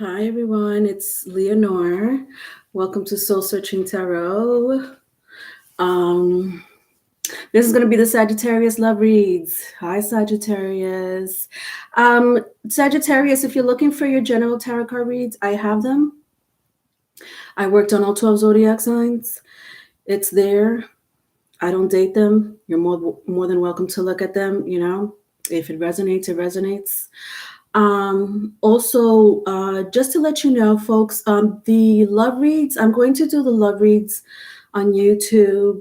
Hi everyone, it's Leonore. Welcome to Soul Searching Tarot. This is going to be the Sagittarius Love Reads. Hi Sagittarius. Sagittarius, if you're looking for your general tarot card reads, I have them. I worked on all 12 zodiac signs. It's there. I don't date them. You're more than welcome to look at them, If it resonates, it resonates. Also, just to let you know, folks, the love reads, I'm going to do the love reads on YouTube,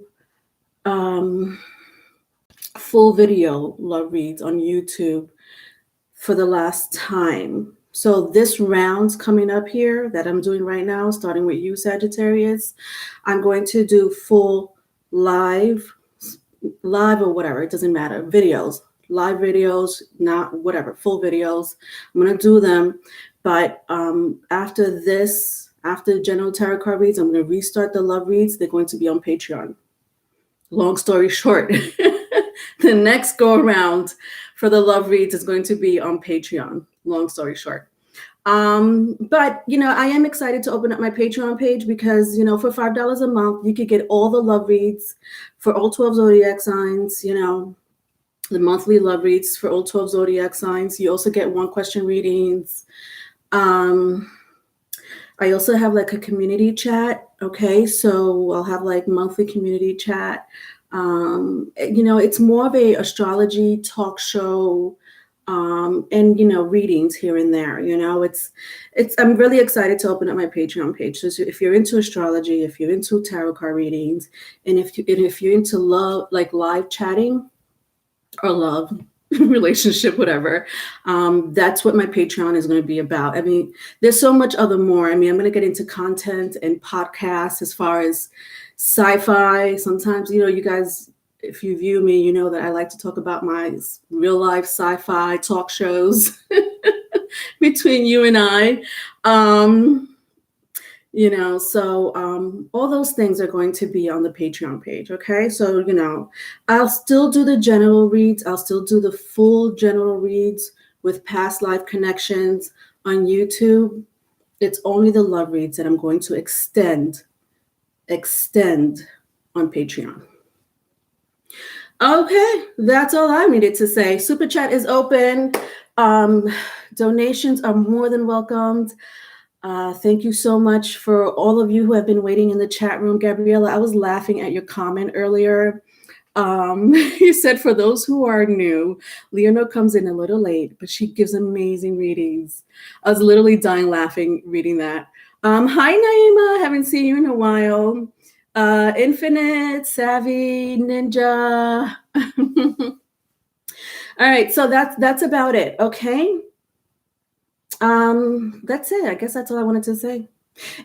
full video love reads on YouTube for the last time. So this round's coming up here that I'm doing right now, starting with you, Sagittarius, I'm going to do full live or whatever, it doesn't matter, videos. Live videos, not whatever, full videos. I'm going to do them. But after the general tarot card reads, I'm going to restart the love reads. They're going to be on Patreon. Long story short, the next go around for the love reads is going to be on Patreon. Long story short. But, I am excited to open up my Patreon page because, for $5 a month, you could get all the love reads for all 12 zodiac signs, the monthly love reads for all 12 zodiac signs. You also get one question readings. I also have like a community chat. Okay. So I'll have like monthly community chat. It's more of a astrology talk show, and, readings here and there, I'm really excited to open up my Patreon page. So if you're into astrology, if you're into tarot card readings, and if you're into love, like live chatting, or love, relationship, whatever. That's what my Patreon is going to be about. I mean, there's so much other more. I mean, I'm going to get into content and podcasts as far as sci-fi. Sometimes, you guys, if you view me, you know that I like to talk about my real life sci-fi talk shows between you and I. All those things are going to be on the Patreon page. Okay. So, I'll still do the general reads. I'll still do the full general reads with past life connections on YouTube. It's only the love reads that I'm going to extend on Patreon. Okay. That's all I needed to say. Super chat is open. Donations are more than welcomed. Thank you so much for all of you who have been waiting in the chat room. Gabriella, I was laughing at your comment earlier. You said, for those who are new, Leonore comes in a little late, but she gives amazing readings. I was literally dying laughing reading that. Hi, Naima. Haven't seen you in a while. Infinite, Savvy, Ninja. All right, so that's about it. Okay. That's it. I guess that's all I wanted to say.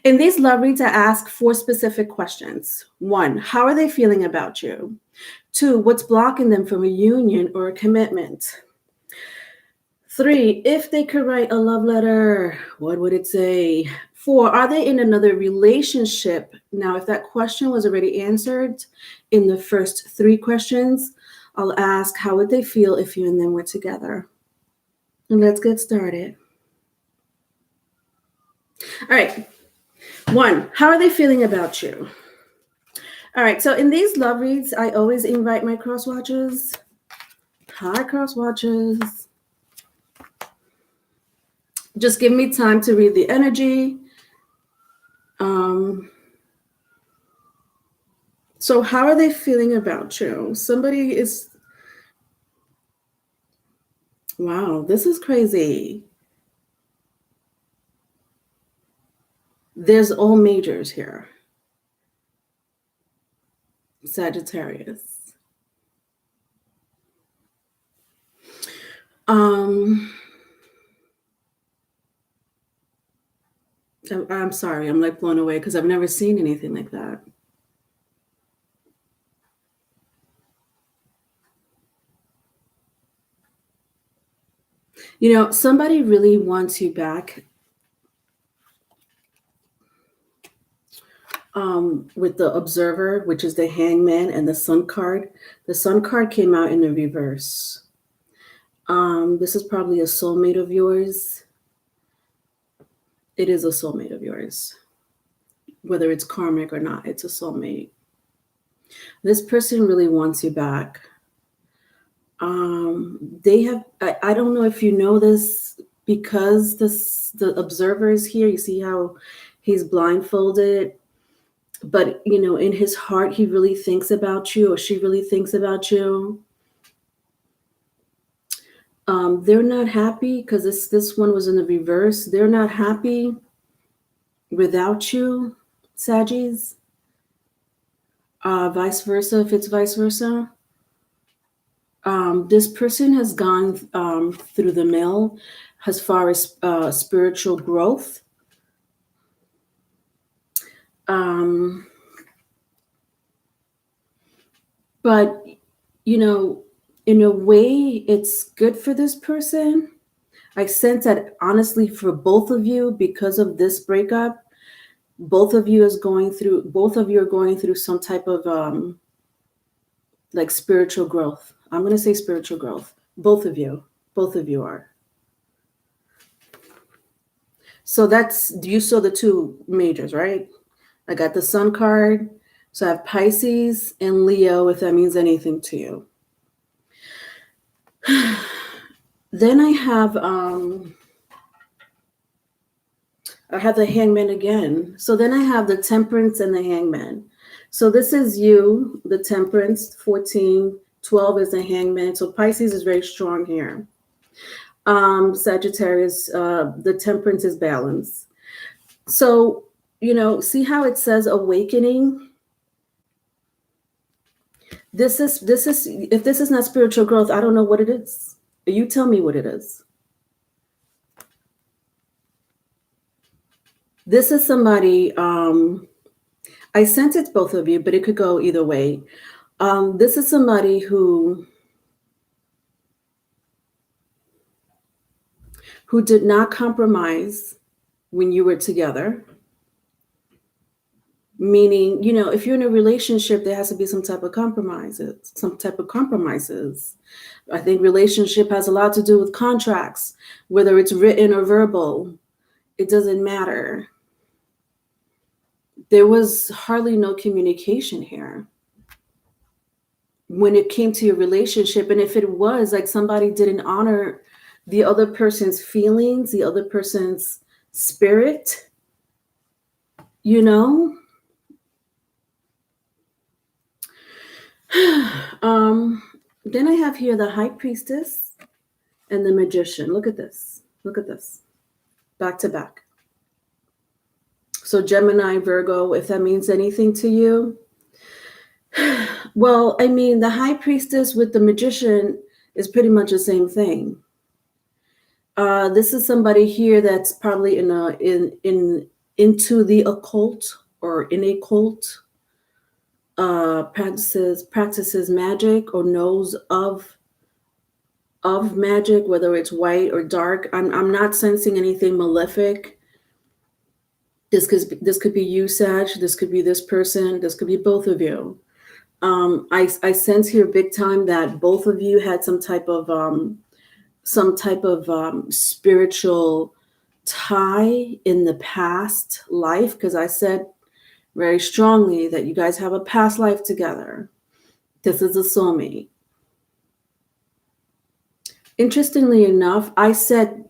In these love reads, I ask 4 specific questions. 1, how are they feeling about you? 2, what's blocking them from a union or a commitment? 3, if they could write a love letter, what would it say? 4, are they in another relationship? Now, if that question was already answered in the first 3 questions, I'll ask, how would they feel if you and them were together? And let's get started. All right. 1, how are they feeling about you? All right. So in these love reads, I always invite my cross watchers. Hi, cross watchers. Just give me time to read the energy. So how are they feeling about you? Somebody is... Wow, this is crazy. There's all majors here. Sagittarius. I'm sorry, I'm like blown away because I've never seen anything like that. Somebody really wants you back. With the Observer, which is the Hangman, and the Sun card. The Sun card came out in the reverse. This is probably a soulmate of yours. It is a soulmate of yours. Whether it's karmic or not, it's a soulmate. This person really wants you back. They have, I don't know if you know this, because the observer is here. You see how he's blindfolded, but in his heart, he really thinks about you, or she really thinks about you. They're not happy because this one was in the reverse. They're not happy without you, Saggies. Vice versa, if it's vice versa. This person has gone through the mill as far as spiritual growth. But, in a way, it's good for this person. I sense that honestly for both of you, because of this breakup, both of you are going through some type of like spiritual growth. I'm going to say spiritual growth. Both of you are. So you saw the two majors, right? I got the Sun card. So I have Pisces and Leo, if that means anything to you. Then I have the Hangman again. So then I have the Temperance and the Hangman. So this is you, the Temperance, 14, 12 is the Hangman. So Pisces is very strong here. Sagittarius, the Temperance is balance. So, see how it says awakening? This is if this is not spiritual growth, I don't know what it is. You tell me what it is. This is somebody, I sense it's both of you, but it could go either way. This is somebody who did not compromise when you were together. Meaning, if you're in a relationship, there has to be some type of compromises. I think relationship has a lot to do with contracts, whether it's written or verbal. It doesn't matter. There was hardly no communication here when it came to your relationship. And if it was like somebody didn't honor the other person's feelings, the other person's spirit, Then I have here the High Priestess and the Magician. Look at this. Back to back. So Gemini, Virgo, if that means anything to you. Well, I mean, the High Priestess with the Magician is pretty much the same thing. This is somebody here that's probably into the occult or in a cult. Practices magic or knows of magic, whether it's white or dark. I'm not sensing anything malefic. This could be you, Sag. This could be this person. This could be both of you. I sense here big time that both of you had some type of spiritual tie in the past life, because I said very strongly that you guys have a past life together. This is a soulmate. Interestingly enough, I said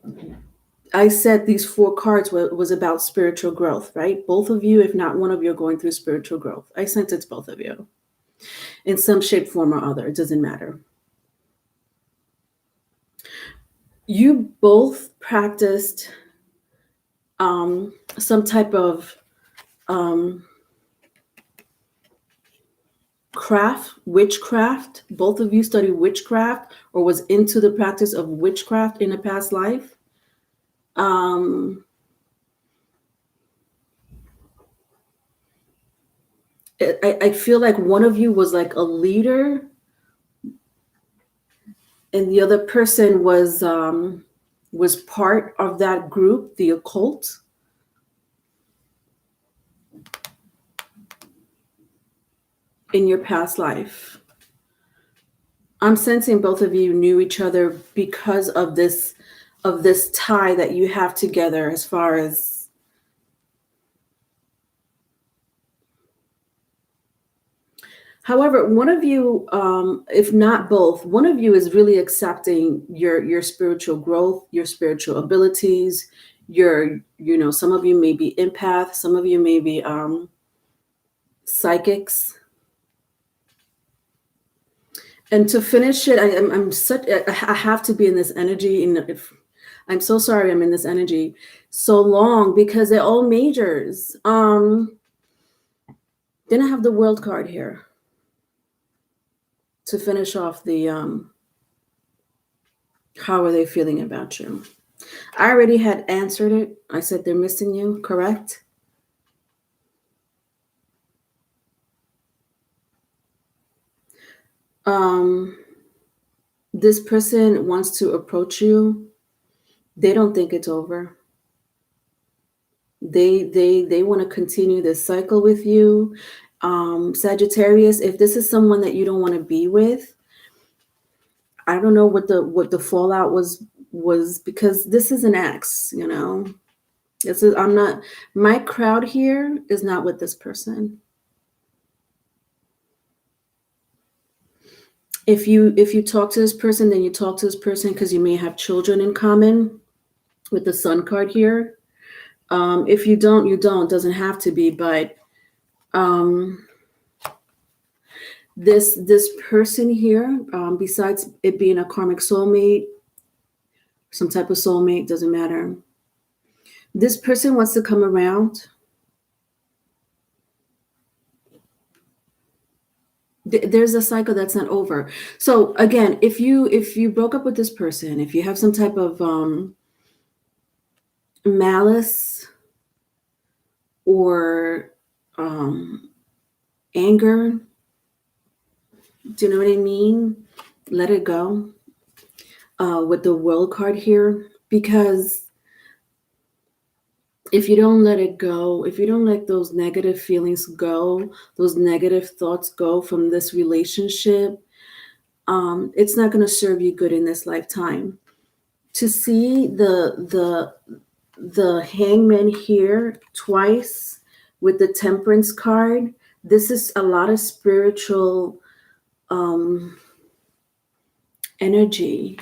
these 4 cards was about spiritual growth, right? Both of you, if not one of you, are going through spiritual growth. I sense it's both of you in some shape, form, or other. It doesn't matter. You both practiced some type of witchcraft. Both of you studied witchcraft or was into the practice of witchcraft in a past life. I feel like one of you was like a leader and the other person was part of that group, the occult. In your past life. I'm sensing both of you knew each other because of this tie that you have together as far as However, one of you, if not both, one of you is really accepting your spiritual growth, your spiritual abilities. Some of you may be empaths, some of you may be psychics. And to finish it, I have to be in this energy. And if I'm so sorry, I'm in this energy so long because they're all majors. Then I have the World card here to finish off the how are they feeling about you. I already had answered it. I said they're missing you, correct? This person wants to approach you. They don't think it's over. They want to continue this cycle with you. Sagittarius, if this is someone that you don't want to be with, I don't know what the fallout was because this is an ex, I'm not, my crowd here is not with this person. If you talk to this person, then you talk to this person because you may have children in common with the Sun card here. If you don't, you don't. Doesn't have to be, but this person here, besides it being a karmic soulmate, some type of soulmate, doesn't matter. This person wants to come around. There's a cycle that's not over. So again, if you broke up with this person, if you have some type of malice or anger, do you know what I mean? Let it go with the World card here, because if you don't let it go, if you don't let those negative feelings go, those negative thoughts go from this relationship, it's not going to serve you good in this lifetime. To see the Hangman here twice with the Temperance card, this is a lot of spiritual energy.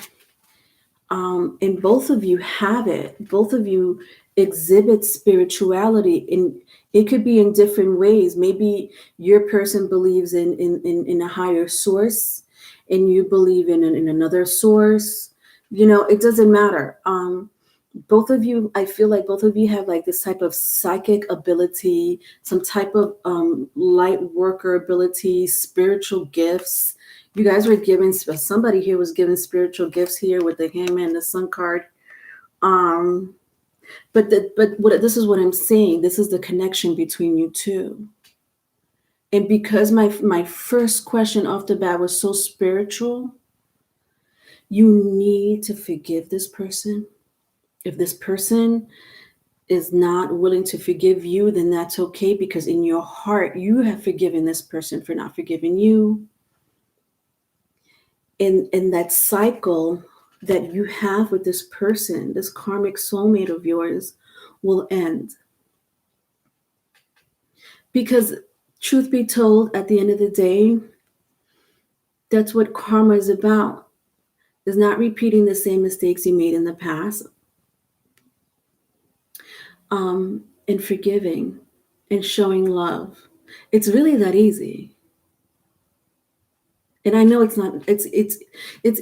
And both of you have it. Both of you exhibit spirituality, and it could be in different ways. Maybe your person believes in a higher source, and you believe in another source. It doesn't matter. Both of you, I feel like both of you have like this type of psychic ability, some type of light worker ability, spiritual gifts. You guys were given, somebody here was given spiritual gifts here with the Hangman and the Sun card. But this is what I'm saying. This is the connection between you two. And because my first question off the bat was so spiritual, you need to forgive this person. If this person is not willing to forgive you, then that's okay, because in your heart, you have forgiven this person for not forgiving you. And that cycle that you have with this person, this karmic soulmate of yours, will end. Because truth be told, at the end of the day, that's what karma is about. Is not repeating the same mistakes you made in the past. And forgiving and showing love. It's really that easy. And I know it's not, it's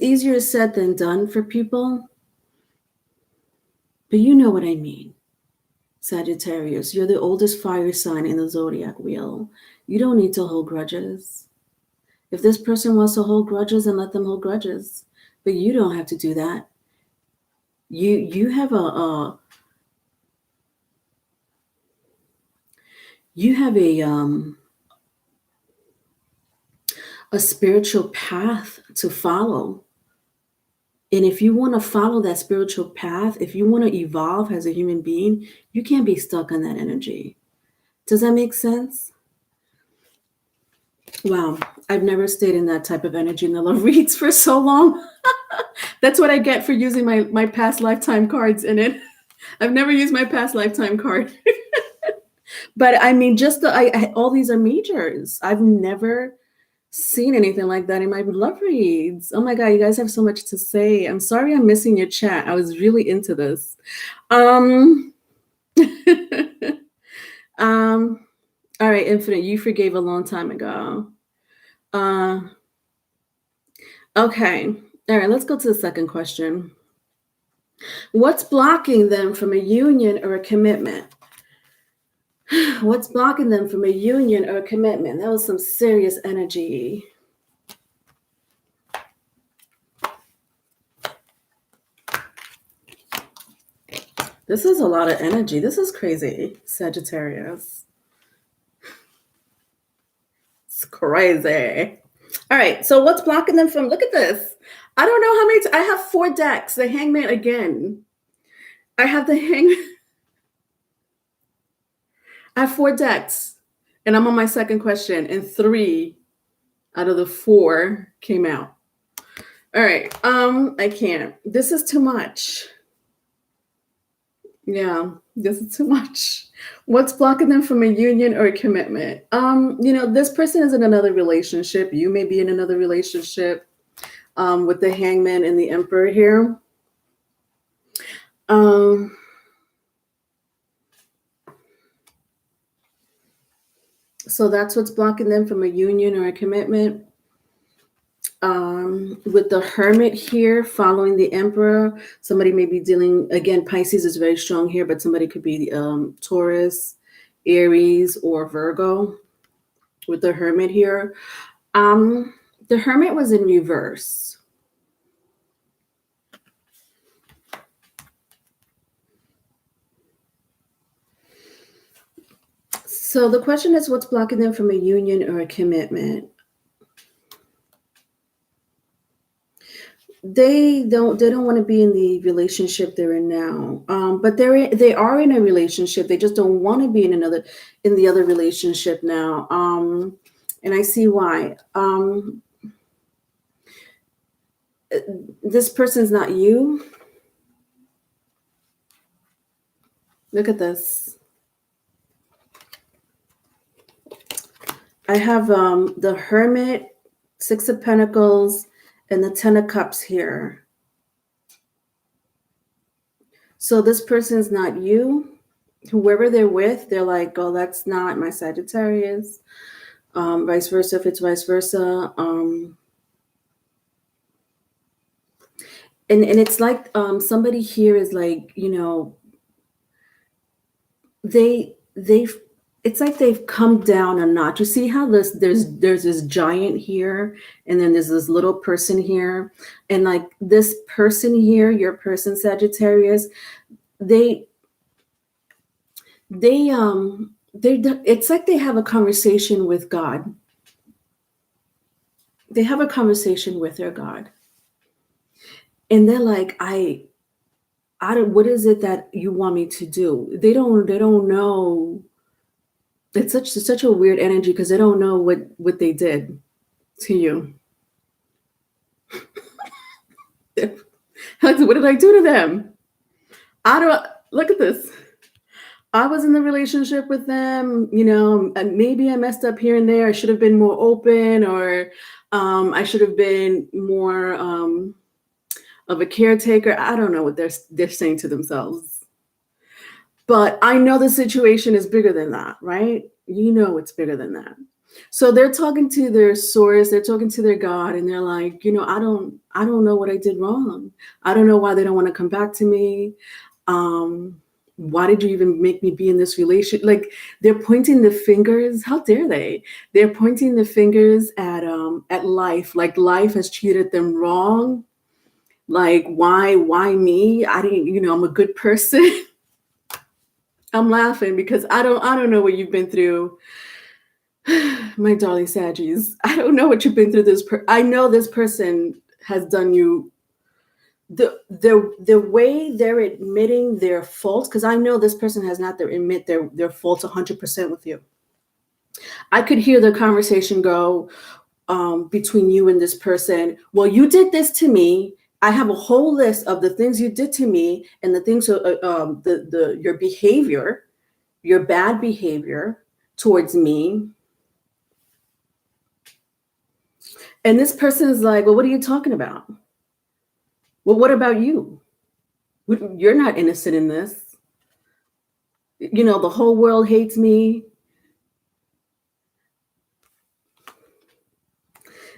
easier said than done for people, but you know what I mean. Sagittarius, you're the oldest fire sign in the zodiac wheel. You don't need to hold grudges. If this person wants to hold grudges, then let them hold grudges. But you don't have to do that. You have a spiritual path to follow. And if you want to follow that spiritual path, if you want to evolve as a human being, you can't be stuck on that energy. Does that make sense? Wow, I've never stayed in that type of energy in the love reads for so long. That's what I get for using my past lifetime cards in it. I've never used my past lifetime card. But I mean, just all these are majors. I've never seen anything like that in my love reads. Oh my God, you guys have so much to say. I'm sorry I'm missing your chat. I was really into this. Um, all right, Infinite, you forgave a long time ago. Okay. All right, let's go to the second question. What's blocking them from a union or a commitment? What's blocking them from a union or a commitment? That was some serious energy. This is a lot of energy. This is crazy, Sagittarius. It's crazy. All right, so what's blocking them from, look at this. I don't know how many, I have 4 decks. The Hangman again. I have the Hangman. I have 4 decks, and I'm on my second question, and 3 out of the 4 came out. All right, I can't. This is too much. Yeah, this is too much. What's blocking them from a union or a commitment? This person is in another relationship. You may be in another relationship with the Hangman and the Emperor here. So that's what's blocking them from a union or a commitment. With the Hermit here following the Emperor, somebody may be dealing, again, Pisces is very strong here, but somebody could be Taurus, Aries, or Virgo with the Hermit here. The Hermit was in reverse. So the question is, what's blocking them from a union or a commitment? They don't want to be in the relationship they're in now, but they are in a relationship. They just don't want to be in the other relationship now, and I see why. This person's not you. Look at this. I have the Hermit, 6 of Pentacles, and the 10 of Cups here. So this person's not you. Whoever they're with, they're like, oh, that's not my Sagittarius. Vice versa, if it's vice versa. And it's like somebody here is like, it's like they've come down a notch. You see how there's this giant here, and then there's this little person here, and like this person here, your person Sagittarius, it's like they have a conversation with God. They have a conversation with their God, and they're like, I don't. What is it that you want me to do? They don't know. It's such a weird energy because they don't know what they did to you. Like, what did I do to them? Look at this. I was in the relationship with them, and maybe I messed up here and there. I should have been more open, or I should have been more of a caretaker. I don't know what they're saying to themselves. But I know the situation is bigger than that, right? It's bigger than that. So they're talking to their source, they're talking to their God, and they're like, I don't know what I did wrong. I don't know why they don't want to come back to me. Why did you even make me be in this relationship? Like, they're pointing the fingers. How dare they? They're pointing the fingers at life. Like, life has treated them wrong. Like, why me? I didn't, I'm a good person. I'm laughing because I don't know what you've been through, my darling Saggies. I don't know what you've been through. I know this person has done you. The way they're admitting their faults, because I know this person has not admit their faults 100% with you. I could hear the conversation go between you and this person. Well, you did this to me. I have a whole list of the things you did to me and the things, your behavior, your bad behavior towards me. And this person is like, well, what are you talking about? Well, what about you? You're not innocent in this. The whole world hates me.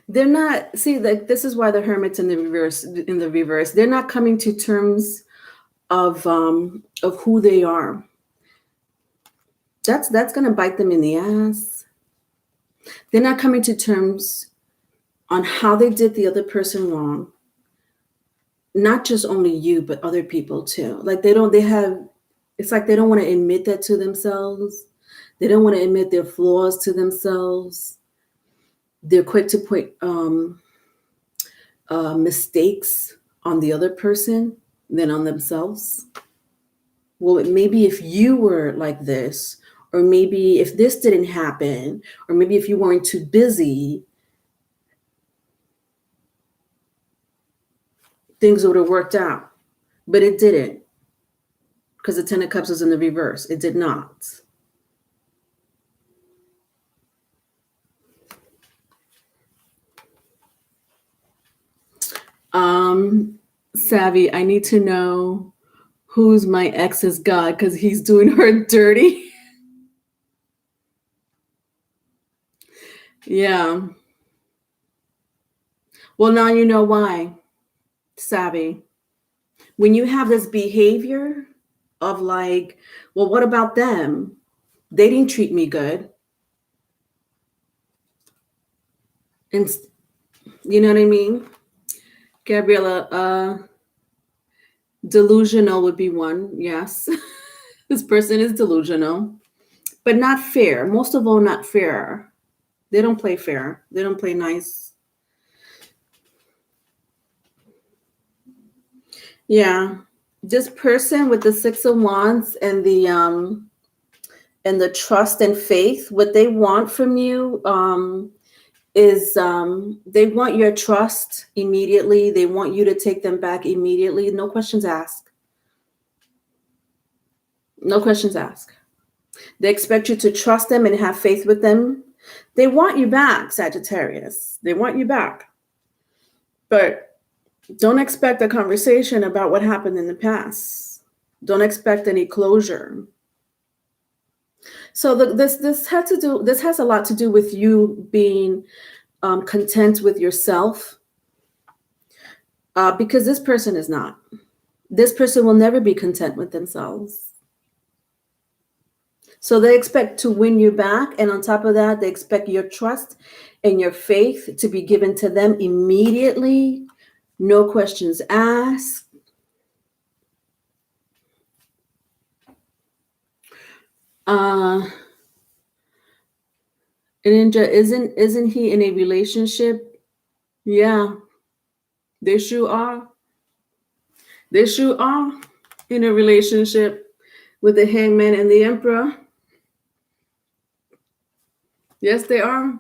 They're not, see, like, this is why the hermit's in the reverse. They're not coming to terms of who they are. That's going to bite them in the ass. They're not coming to terms on how they did the other person wrong. Not just only you, but other people too. Like it's like they don't want to admit that to themselves. They don't want to admit their flaws to themselves. They're quick to put mistakes on the other person than on themselves. Well, maybe if you were like this, or maybe if this didn't happen, or maybe if you weren't too busy, things would have worked out. But it didn't, because the Ten of Cups was in the reverse. It did not. Savvy, I need to know who's my ex's God, because he's doing her dirty. Yeah. Well, now you know why, Savvy. When you have this behavior of like, well, what about them? They didn't treat me good. And you know what I mean? Gabriella, delusional would be one. Yes. This person is delusional, but not fair. Most of all, not fair. They don't play fair. They don't play nice. Yeah. This person with the Six of Wands and the trust and faith, what they want from you is they want your trust immediately. They want you to take them back immediately. No questions asked. No questions asked. They expect you to trust them and have faith with them. They want you back, Sagittarius. They want you back. But don't expect a conversation about what happened in the past. Don't expect any closure. So this has a lot to do with you being content with yourself, because this person is not. This person will never be content with themselves. So they expect to win you back, and on top of that, they expect your trust and your faith to be given to them immediately, no questions asked. Ninja, isn't he in a relationship? Yeah, they sure are. They sure are in a relationship with the Hangman and the Emperor. Yes, they are.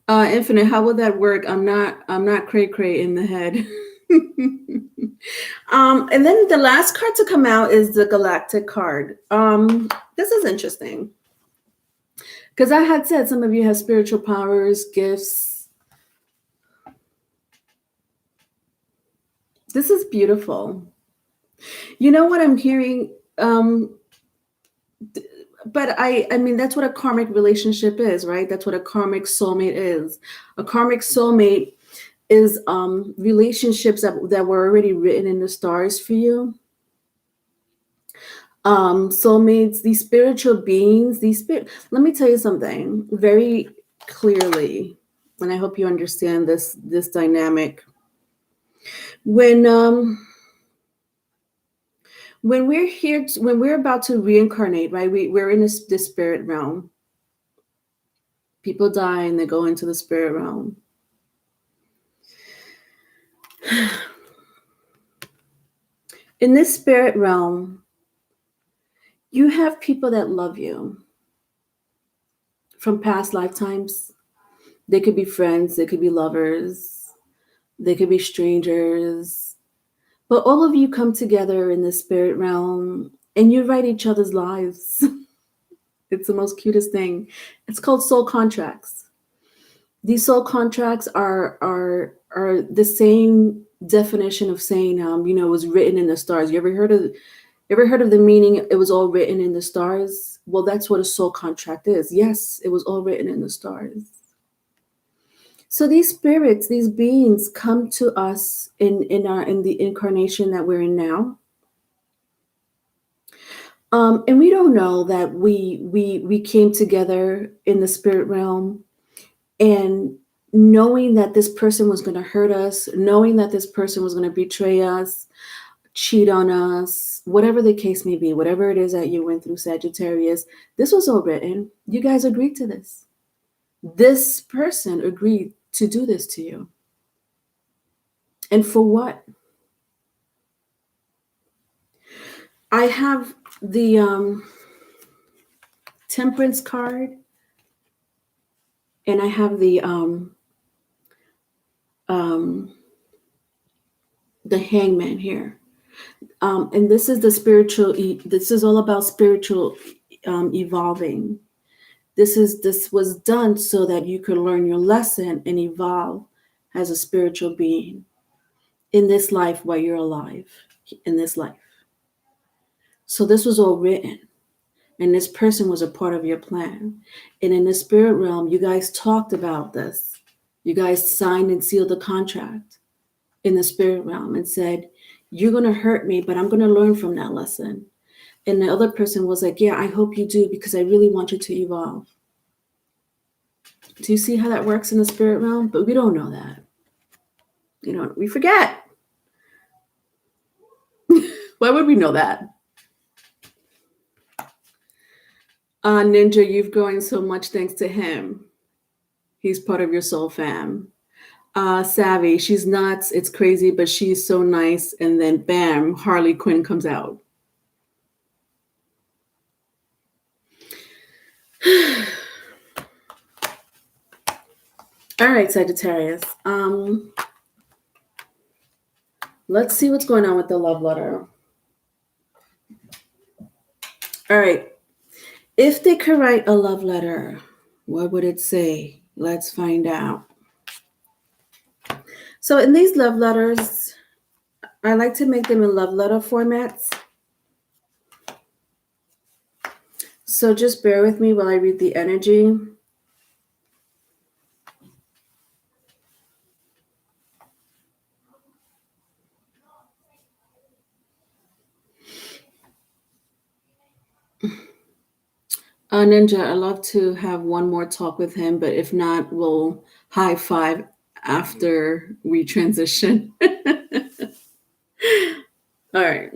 Infinite, how would that work? I'm not cray in the head. And then the last card to come out is the Galactic card. This is interesting, because I had said some of you have spiritual powers, gifts. This is beautiful. You know what I'm hearing? But I mean, that's what a karmic relationship is, right? That's what a karmic soulmate is. A karmic soulmate is relationships that were already written in the stars for you. Soulmates, these spiritual beings, let me tell you something very clearly, and I hope you understand this dynamic. When we're about to reincarnate, right? We're in this spirit realm. People die and they go into the spirit realm. In this spirit realm, you have people that love you from past lifetimes. They could be friends, they could be lovers, they could be strangers. But all of you come together in the spirit realm and you write each other's lives. It's the most cutest thing. It's called soul contracts. These soul contracts are the same definition of saying, it was written in the stars. You ever heard of the meaning? It was all written in the stars. Well, that's what a soul contract is. Yes, it was all written in the stars. So these spirits, these beings, come to us in the incarnation that we're in now. And we don't know that we came together in the spirit realm, and knowing that this person was going to hurt us, knowing that this person was going to betray us, cheat on us, whatever the case may be, whatever it is that you went through, Sagittarius, this was all written. You guys agreed to this. This person agreed to do this to you. And for what? I have the Temperance card, and I have the Hangman here. And this is the spiritual. This is all about spiritual evolving. This was done so that you could learn your lesson and evolve as a spiritual being in this life while you're alive in this life. So this was all written, and this person was a part of your plan. And in the spirit realm, you guys talked about this. You guys signed and sealed the contract in the spirit realm and said, you're going to hurt me, but I'm going to learn from that lesson. And the other person was like, yeah, I hope you do, because I really want you to evolve. Do you see how that works in the spirit realm? But we don't know that. We forget. Why would we know that? Ninja, you've grown so much thanks to him. He's part of your soul fam. Savvy, she's nuts. It's crazy, but she's so nice. And then bam, Harley Quinn comes out. All right, Sagittarius. Let's see what's going on with the love letter. All right. If they could write a love letter, what would it say? Let's find out. So in these love letters, I like to make them in love letter formats. So just bear with me while I read the energy. Ninja, I'd love to have one more talk with him, but if not, we'll high five after we transition. All right.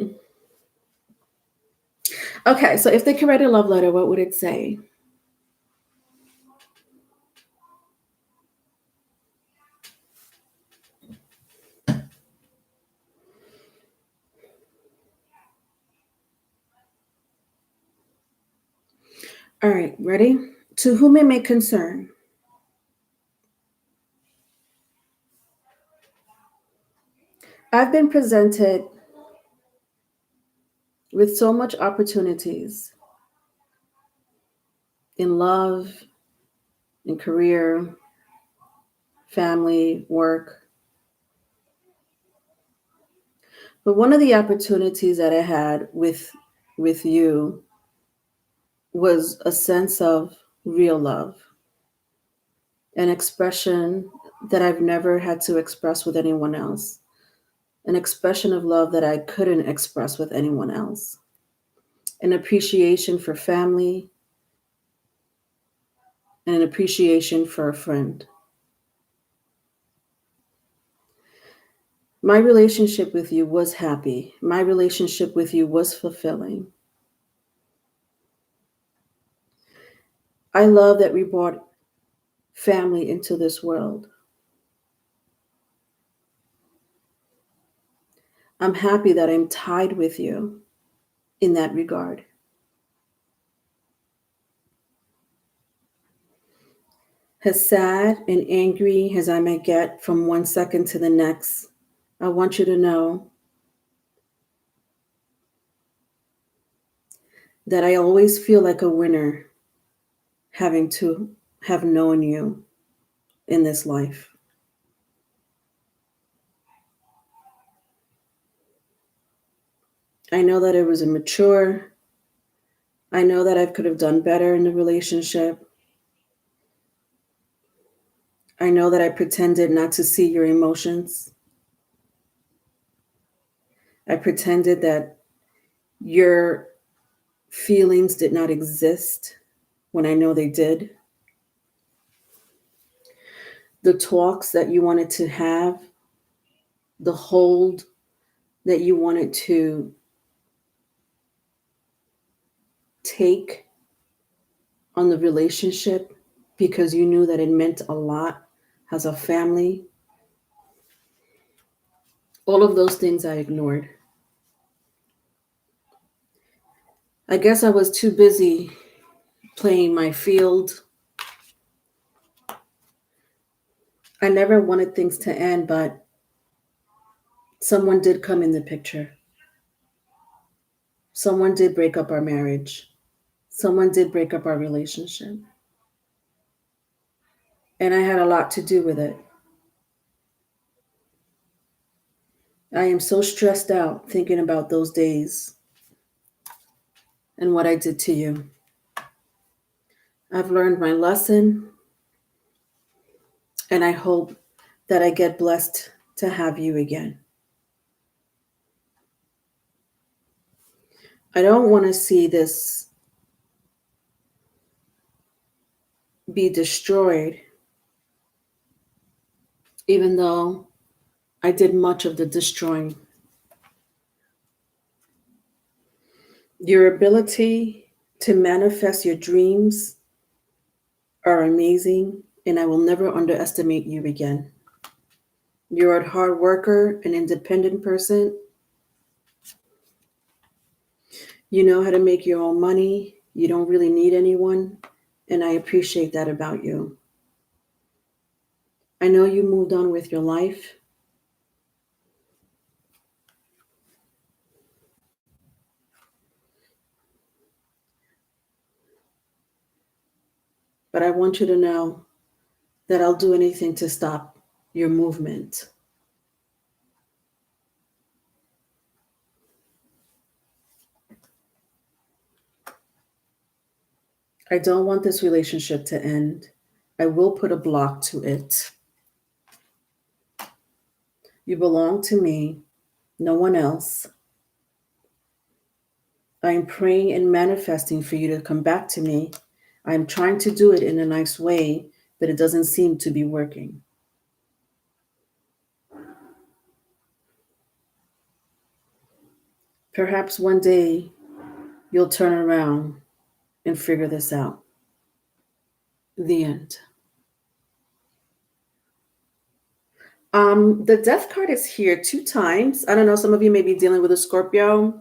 Okay, so if they could write a love letter, what would it say? All right, ready? To whom it may concern. I've been presented with so much opportunities in love, in career, family, work. But one of the opportunities that I had with you was a sense of real love, an expression that I've never had to express with anyone else, an expression of love that I couldn't express with anyone else, an appreciation for family, and an appreciation for a friend. My relationship with you was happy. My relationship with you was fulfilling. I love that we brought family into this world. I'm happy that I'm tied with you in that regard. As sad and angry as I may get from one second to the next, I want you to know that I always feel like a winner having to have known you. in this life. I know that it was immature. I know that I could have done better in the relationship. I know that I pretended not to see your emotions. I pretended that your feelings did not exist when I know they did. The talks that you wanted to have, the hold that you wanted to take on the relationship because you knew that it meant a lot as a family. All of those things I ignored. I guess I was too busy playing my field. I never wanted things to end, but someone did come in the picture. Someone did break up our marriage. Someone did break up our relationship. And I had a lot to do with it. I am so stressed out thinking about those days and what I did to you. I've learned my lesson, and I hope that I get blessed to have you again. I don't want to see this be destroyed, even though I did much of the destroying. Your ability to manifest your dreams are amazing, and I will never underestimate you again. You're a hard worker, an independent person. You know how to make your own money. You don't really need anyone, and I appreciate that about you. I know you moved on with your life. But I want you to know that I'll do anything to stop your movement. I don't want this relationship to end. I will put a block to it. You belong to me, no one else. I am praying and manifesting for you to come back to me. I'm trying to do it in a nice way, but it doesn't seem to be working. Perhaps one day you'll turn around and figure this out. The end. The death card is here 2 times. I don't know, some of you may be dealing with a Scorpio.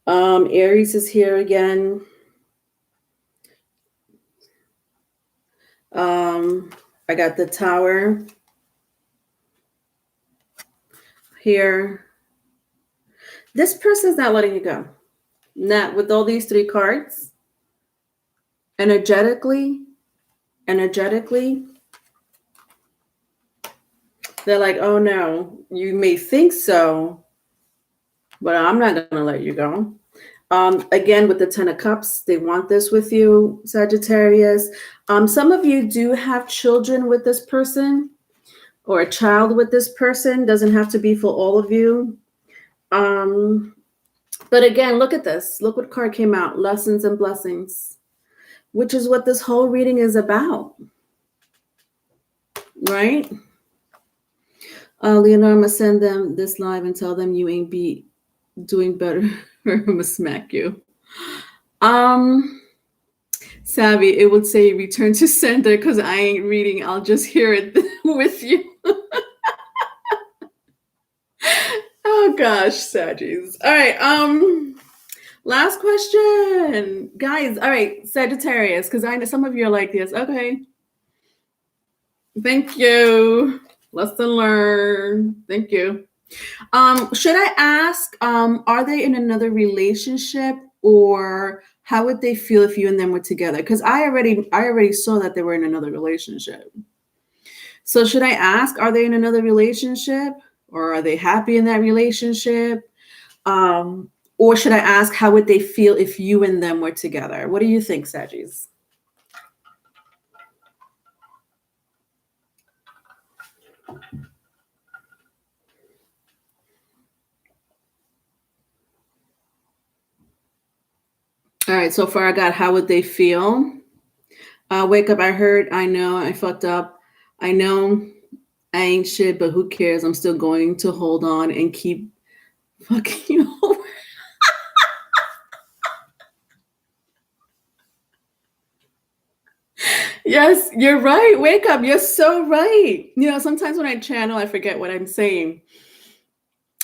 Aries is here again. I got the Tower here. This person's not letting you go. Not with all these 3 cards. Energetically, they're like, oh no, you may think so, but I'm not going to let you go. Again, with the 10 of Cups, they want this with you, Sagittarius. Some of you do have children with this person or a child with this person. Doesn't have to be for all of you. But again, look at this. Look what card came out. Lessons and blessings, which is what this whole reading is about. Right? Leonora, I'm going to send them this live and tell them you ain't be doing better. I'm going to smack you. Savvy, it would say return to sender because I ain't reading. I'll just hear it with you. Oh gosh, Saggies. All right. Last question, guys. All right, Sagittarius, because I know some of you are like this. Okay. Thank you. Lesson learned. Thank you. Should I ask, are they in another relationship or How would they feel if you and them were together? Because I already saw that they were in another relationship. So should I ask, are they in another relationship, or are they happy in that relationship? Or should I ask, how would they feel if you and them were together? What do you think, Sagis? All right, so far I got how would they feel? Wake up, I heard, I know, I fucked up. I know I ain't shit, but who cares? I'm still going to hold on and keep fucking you over. Yes, you're right. Wake up. You're so right. You know, sometimes when I channel, I forget what I'm saying.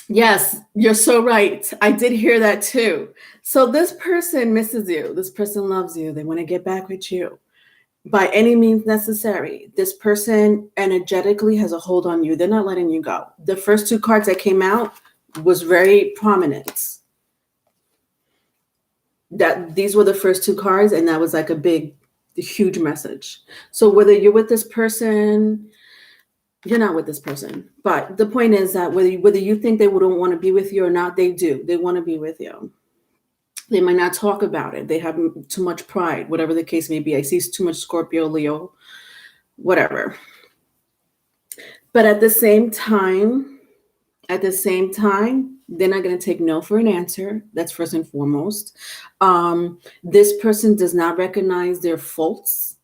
Yes, you're so right. I did hear that too. So this person misses you. This person loves you. They want to get back with you by any means necessary. This person energetically has a hold on you. They're not letting you go. The first two cards that came out was very prominent. That these were the first two cards, and that was like a huge message. So whether you're with this person, you're not with this person. But the point is that whether you think they wouldn't want to be with you or not, they do. They want to be with you. They might not talk about it. They have too much pride, whatever the case may be. I see too much Scorpio, Leo, whatever. But at the same time, they're not going to take no for an answer. That's first and foremost. This person does not recognize their faults,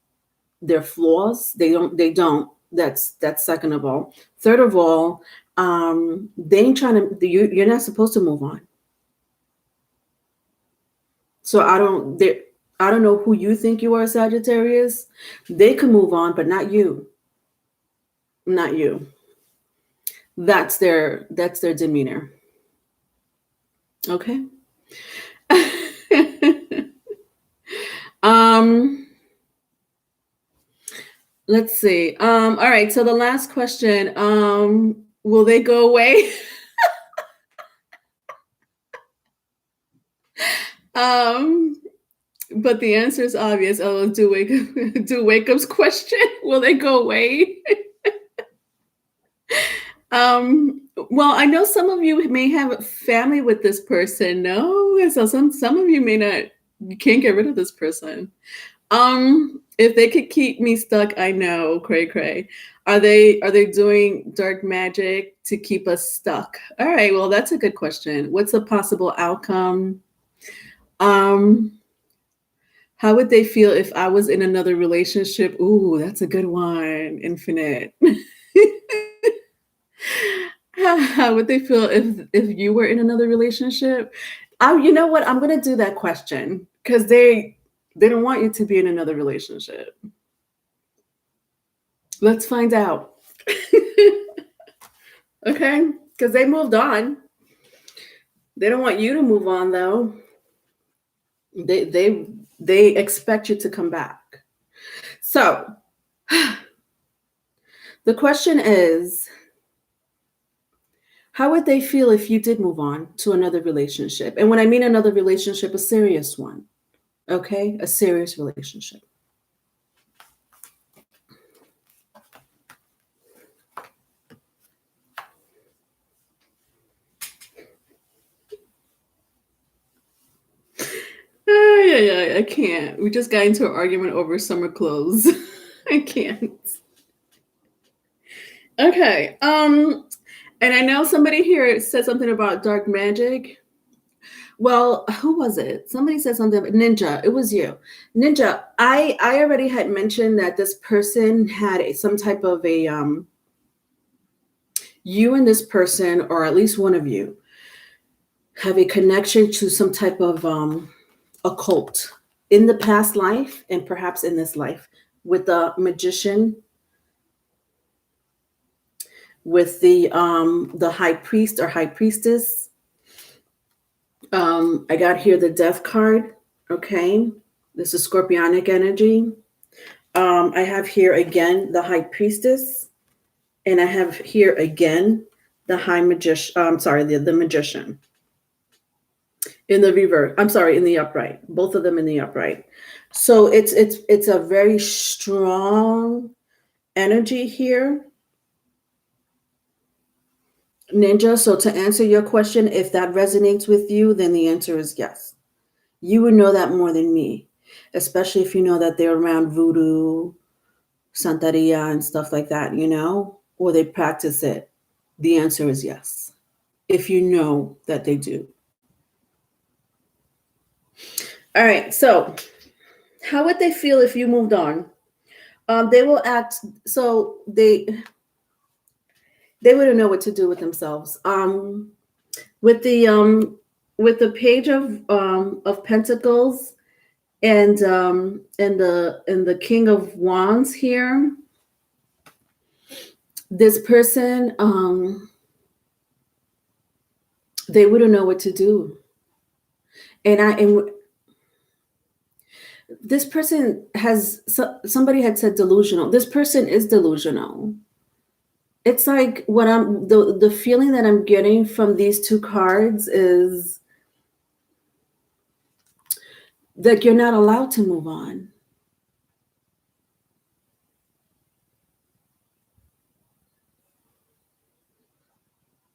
their flaws. They don't. That's second of all. Third of all, they ain't trying to. You're not supposed to move on. So I don't know who you think you are, Sagittarius. They can move on, but not you. Not you. That's their demeanor. Okay. Let's see. All right. So the last question, will they go away? But the answer is obvious. Oh, do wake up's question. Will they go away? Well, I know some of you may have family with this person. No, so some of you may not. You can't get rid of this person. If they could keep me stuck, I know, cray. Are they doing dark magic to keep us stuck? All right, well, that's a good question. What's a possible outcome? How would they feel if I was in another relationship? Ooh, that's a good one. Infinite. How would they feel if you were in another relationship? You know what? I'm gonna do that question because they don't want you to be in another relationship. Let's find out. Okay, because they moved on. They don't want you to move on, though. They expect you to come back. So the question is, how would they feel if you did move on to another relationship? And when I mean another relationship, a serious one. Okay, a serious relationship. Yeah, I can't. We just got into an argument over summer clothes. I can't. Okay. And I know somebody here said something about dark magic. Well, who was it? Somebody said something about Ninja. It was you. Ninja, I already had mentioned that this person had some type of a you and this person, or at least one of you, have a connection to some type of occult in the past life and perhaps in this life, with the magician, with the high priest or high priestess. I got here the death card. Okay, this is scorpionic energy. I have here again the high priestess, and I have here again the high magician. The magician. In the reverse. I'm sorry, in the upright. Both of them in the upright. So it's a very strong energy here, Ninja. So to answer your question, if that resonates with you, then the answer is yes. You would know that more than me, especially if you know that they're around voodoo, Santeria, and stuff like that, or they practice it. The answer is yes, if you know that they do. All right, so how would they feel if you moved on? They will act, so they wouldn't know what to do with themselves. With the Page of Pentacles and the King of Wands here, this person, they wouldn't know what to do. And this person somebody had said delusional. This person is delusional. It's like what the feeling that I'm getting from these two cards is that you're not allowed to move on.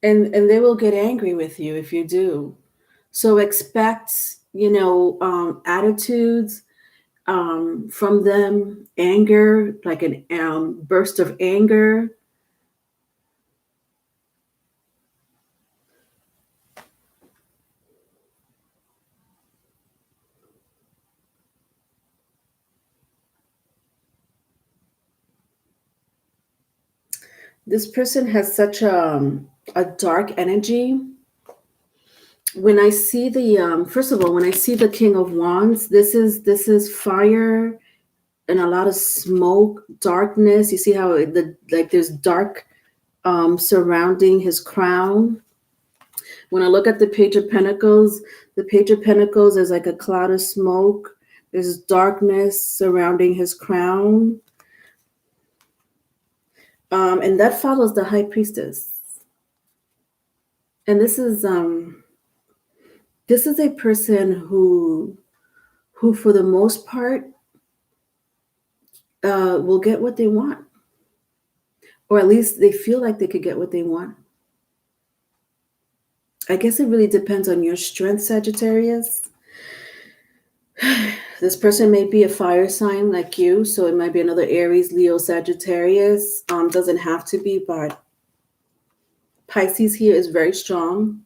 And they will get angry with you if you do. So expect, attitudes from them, anger, like an burst of anger. This person has such a dark energy. When I see the first of all, when I see the King of Wands, this is fire and a lot of smoke, darkness. You see how there's dark surrounding his crown. When I look at the Page of Pentacles is like a cloud of smoke. There's darkness surrounding his crown. And that follows the High Priestess. And this is a person who for the most part will get what they want. Or at least they feel like they could get what they want. I guess it really depends on your strength, Sagittarius. This person may be a fire sign like you, so it might be another Aries, Leo, Sagittarius. Doesn't have to be, but Pisces here is very strong.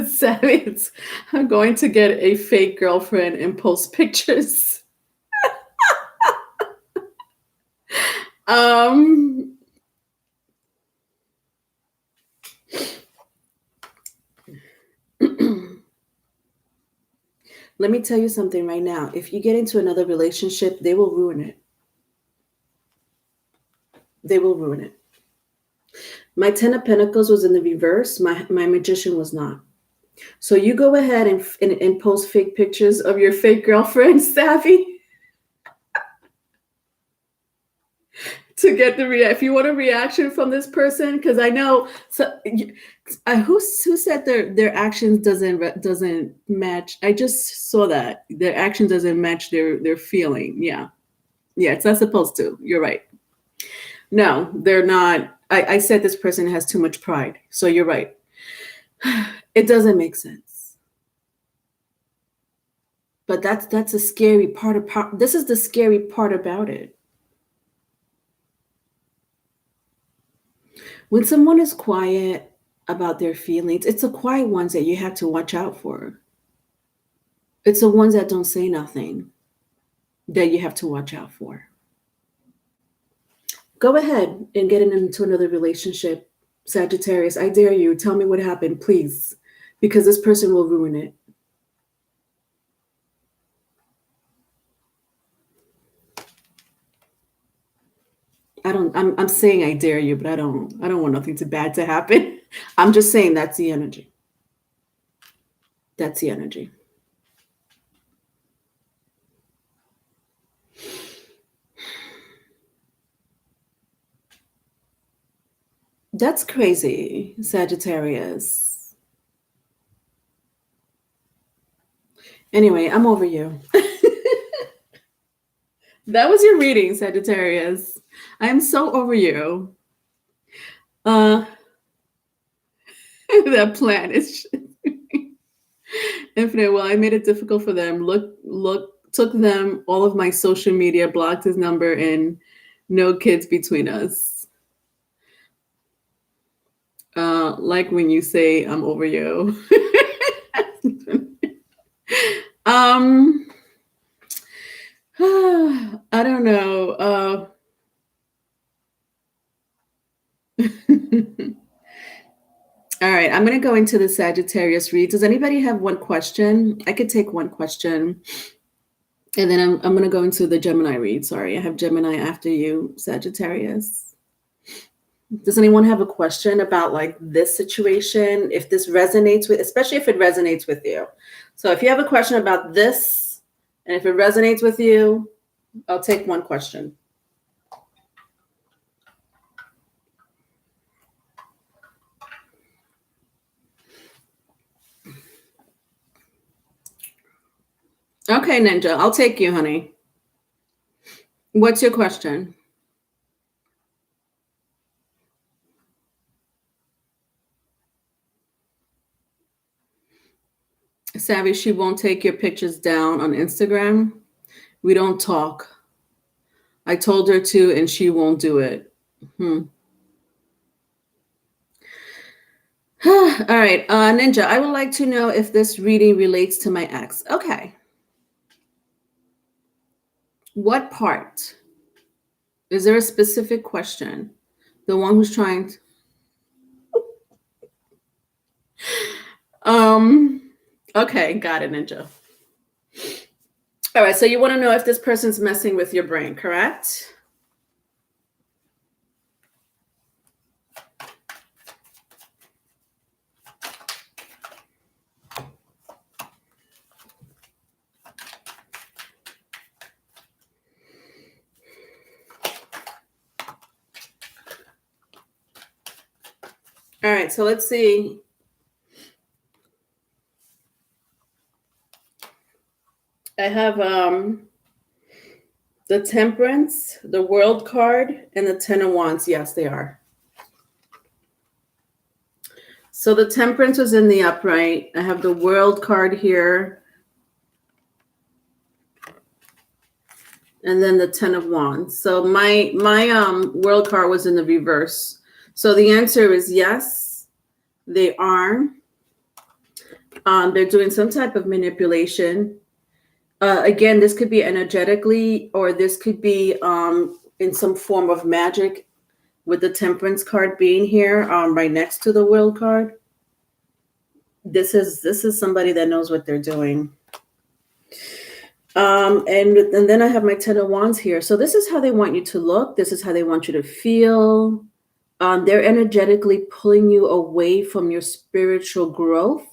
Savage, I'm going to get a fake girlfriend and post pictures. Let me tell you something right now. If you get into another relationship, they will ruin it. They will ruin it. My 10 of Pentacles was in the reverse. My Magician was not. So you go ahead and post fake pictures of your fake girlfriend, Savvy, to get the if you want a reaction from this person, because I know who said their actions doesn't match. I just saw that their action doesn't match their feeling. Yeah, it's not supposed to. You're right. No, they're not. I said this person has too much pride. So you're right. It doesn't make sense. But that's a scary part of this is the scary part about it. When someone is quiet about their feelings, it's the quiet ones that you have to watch out for. It's the ones that don't say nothing that you have to watch out for. Go ahead and get into another relationship, Sagittarius. I dare you. Tell me what happened, please, because this person will ruin it. I'm saying I dare you, but I don't want nothing too bad to happen. I'm just saying that's the energy. That's the energy. That's crazy, Sagittarius. Anyway, I'm over you. That was your reading, Sagittarius. I'm so over you. That plan is infinite. Well, I made it difficult for them. Took them all of my social media, blocked his number, and no kids between us. Like when you say I'm over you. I don't know. All right, I'm going to go into the Sagittarius read. Does anybody have one question? I could take one question. And then I'm going to go into the Gemini read. Sorry, I have Gemini after you, Sagittarius. Does anyone have a question about like this situation? If this resonates with, especially if it resonates with you. So if you have a question about this, and if it resonates with you, I'll take one question. Okay, Ninja, I'll take you, honey. What's your question? Savvy, she won't take your pictures down on Instagram. We don't talk. I told her to, and she won't do it. All right, Ninja, I would like to know if this reading relates to my ex. Okay. What part? Is there a specific question? The one who's trying to... Okay, got it, Ninja. All right, so you want to know if this person's messing with your brain, correct? All right, so let's see. I have the Temperance, the World card, and the Ten of Wands. Yes, they are. So the Temperance was in the upright. I have the World card here. And then the Ten of Wands. So my World card was in the reverse. So the answer is yes, they are. They're doing some type of manipulation. Again, this could be energetically, or this could be in some form of magic, with the Temperance card being here right next to the World card. This is somebody that knows what they're doing. And then I have my Ten of Wands here. So this is how they want you to look. This is how they want you to feel. They're energetically pulling you away from your spiritual growth.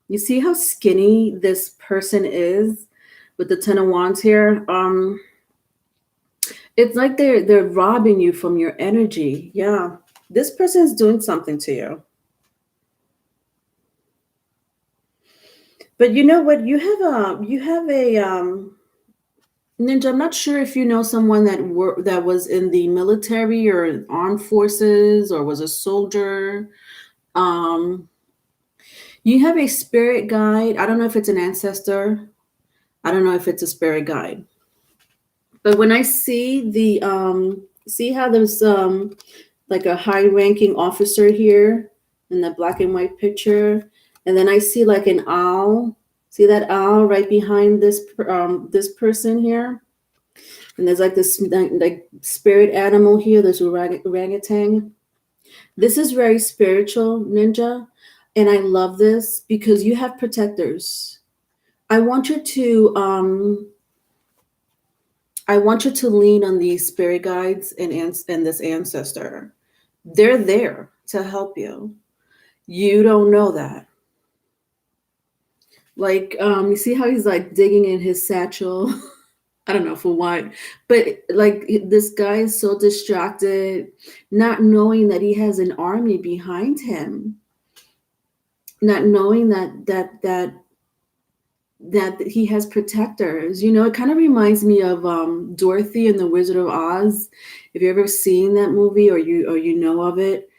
You see how skinny this person is with the Ten of Wands here? It's like they're robbing you from your energy. Yeah, this person is doing something to you. But you know what? You have a Ninja. I'm not sure if you know someone that was in the military or armed forces or was a soldier. You have a spirit guide. I don't know if it's an ancestor. I don't know if it's a spirit guide. But when I see see how there's like a high-ranking officer here in the black and white picture, and then I see like an owl. See that owl right behind this person here, and there's like this like spirit animal here. There's orangutan. This is very spiritual, Ninja, and I love this because you have protectors. I want you to lean on these spirit guides and this ancestor. They're there to help you. You don't know that. Like, you see how he's like digging in his satchel? I don't know for what, but like this guy is so distracted, not knowing that he has an army behind him, not knowing that he has protectors. You know, it kind of reminds me of Dorothy and the Wizard of Oz. If you ever seen that movie or you know of it,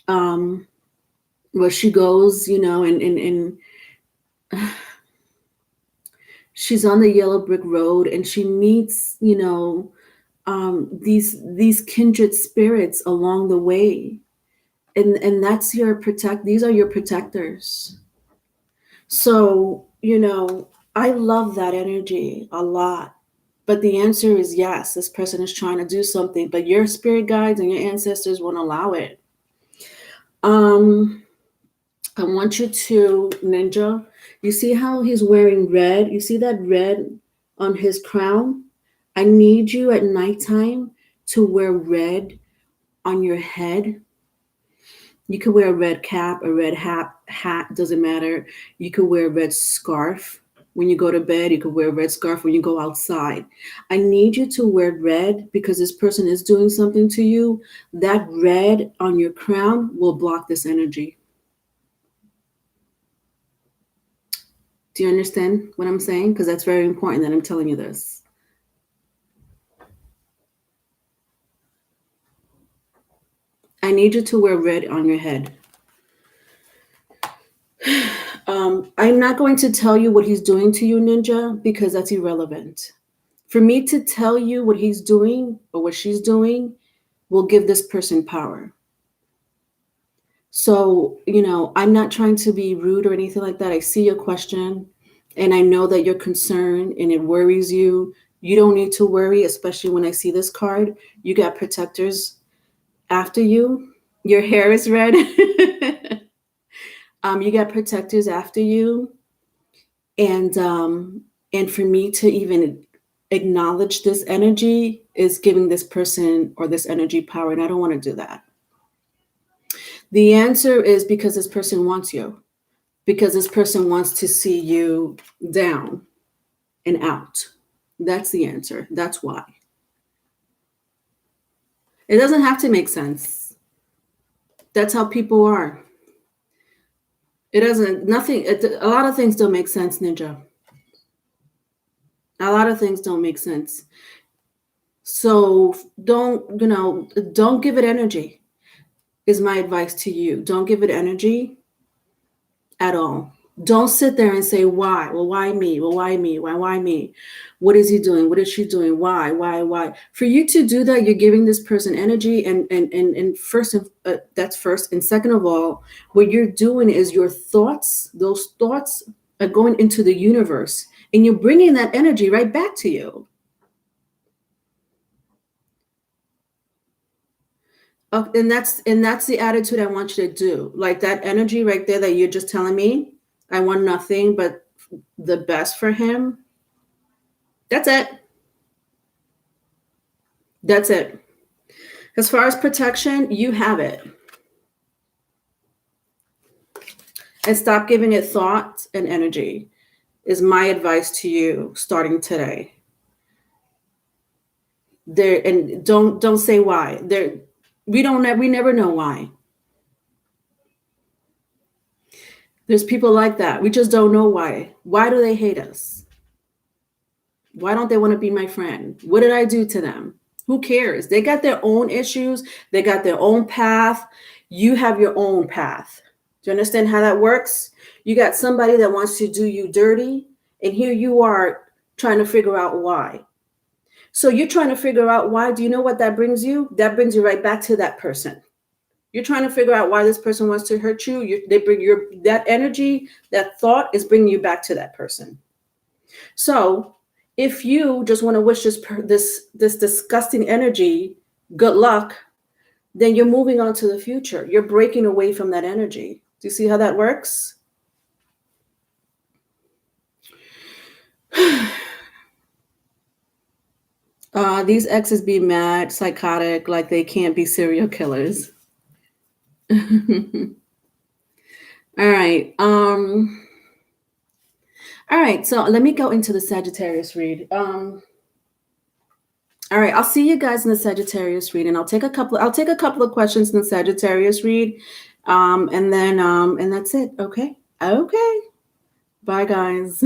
where she goes, you know, and she's on the yellow brick road and she meets, you know, these kindred spirits along the way, and that's your protect. These are your protectors. So, you know, I love that energy a lot. But the answer is yes, this person is trying to do something, but your spirit guides and your ancestors won't allow it. I want you to, Ninja, you see how he's wearing red? You see that red on his crown? I need you at nighttime to wear red on your head. You could wear a red cap, a red hat, doesn't matter. You could wear a red scarf when you go to bed. You could wear a red scarf when you go outside. I need you to wear red because this person is doing something to you. That red on your crown will block this energy. Do you understand what I'm saying? Because that's very important that I'm telling you this. I need you to wear red on your head. I'm not going to tell you what he's doing to you, Ninja, because that's irrelevant. For me to tell you what he's doing or what she's doing will give this person power. So, you know, I'm not trying to be rude or anything like that. I see your question and I know that you're concerned and it worries you. You don't need to worry, especially when I see this card. You got protectors after you. Your hair is red. You got protectors after you. And for me to even acknowledge this energy is giving this person or this energy power, and I don't want to do that. The answer is because this person wants you, because this person wants to see you down and out. That's the answer. That's why. It doesn't have to make sense. That's how people are. It doesn't, nothing, a lot of things don't make sense, Ninja. A lot of things don't make sense. So don't give it energy, is my advice to you. Don't give it energy at all. Don't sit there and say, why? Well, why me? Well, why me? Why me? What is he doing? What is she doing? Why? For you to do that, you're giving this person energy. And first, that's first. And second of all, what you're doing is your thoughts, those thoughts are going into the universe and you're bringing that energy right back to you. And that's the attitude I want you to do. Like that energy right there that you're just telling me, I want nothing but the best for him. That's it. That's it. As far as protection, you have it. And stop giving it thought and energy is my advice to you starting today. There, and don't say why. There, we never know why. There's people like that. We just don't know why. Why do they hate us? Why don't they want to be my friend? What did I do to them? Who cares? They got their own issues. They got their own path. You have your own path. Do you understand how that works? You got somebody that wants to do you dirty, and here you are trying to figure out why. So you're trying to figure out why. Do you know what that brings you? That brings you right back to that person. You're trying to figure out why this person wants to hurt you. They bring that energy, that thought is bringing you back to that person. So if you just want to wish this disgusting energy good luck, then you're moving on to the future. You're breaking away from that energy. Do you see how that works? These exes be mad, psychotic, like they can't be serial killers. All right. All right. So let me go into the Sagittarius read. All right, I'll see you guys in the Sagittarius read, and I'll take a couple of questions in the Sagittarius read, and then and that's it. Okay. Okay. Bye, guys.